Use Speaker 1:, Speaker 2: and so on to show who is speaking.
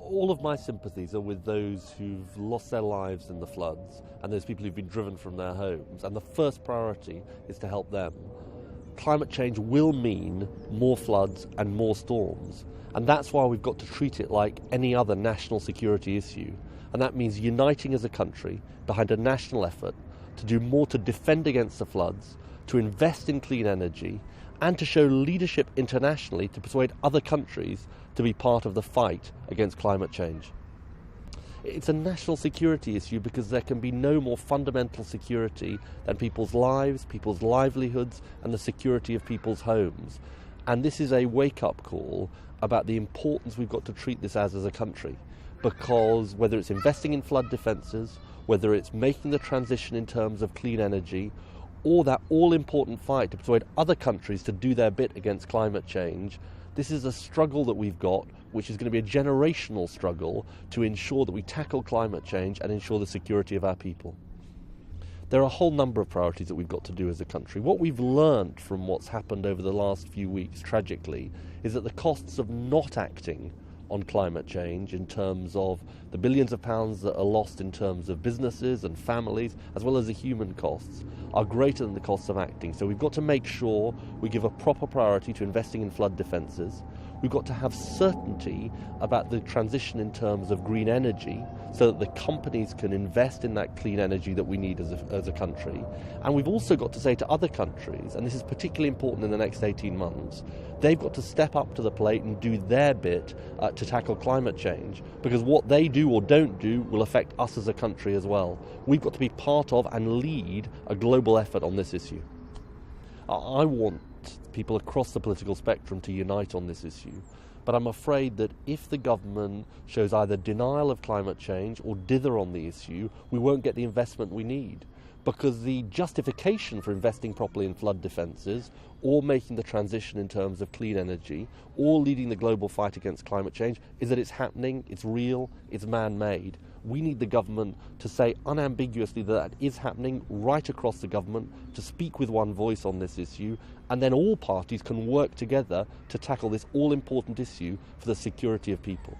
Speaker 1: All of my sympathies are with those who've lost their lives in the floods and those people who've been driven from their homes, and the first priority is to help them. Climate change will mean more floods and more storms, and that's why we've got to treat it like any other national security issue, and that means uniting as a country behind a national effort to do more to defend against the floods, to invest in clean energy, and to show leadership internationally to persuade other countries to be part of the fight against climate change. It's a national security issue because there can be no more fundamental security than people's lives, people's livelihoods, and the security of people's homes. And this is a wake-up call about the importance we've got to treat this as a country, because whether it's investing in flood defences, whether it's making the transition in terms of clean energy, or that all-important fight to persuade other countries to do their bit against climate change, this is a struggle that we've got, which is going to be a generational struggle to ensure that we tackle climate change and ensure the security of our people. There are a whole number of priorities that we've got to do as a country. What we've learned from what's happened over the last few weeks, tragically, is that the costs of not acting on climate change in terms of the billions of pounds that are lost in terms of businesses and families, as well as the human costs, are greater than the costs of acting. So we've got to make sure we give a proper priority to investing in flood defences. We've got to have certainty about the transition in terms of green energy so that the companies can invest in that clean energy that we need as a country. And we've also got to say to other countries, and this is particularly important in the next 18 months, they've got to step up to the plate and do their bit to tackle climate change, because what they do or don't do will affect us as a country as well. We've got to be part of and lead a global effort on this issue. I want people across the political spectrum to unite on this issue, but I'm afraid that if the government shows either denial of climate change or dither on the issue, we won't get the investment we need. Because the justification for investing properly in flood defences, or making the transition in terms of clean energy, or leading the global fight against climate change is that it's happening, it's real, it's man-made. We need the government to say unambiguously that that is happening right across the government, to speak with one voice on this issue, and then all parties can work together to tackle this all-important issue for the security of people.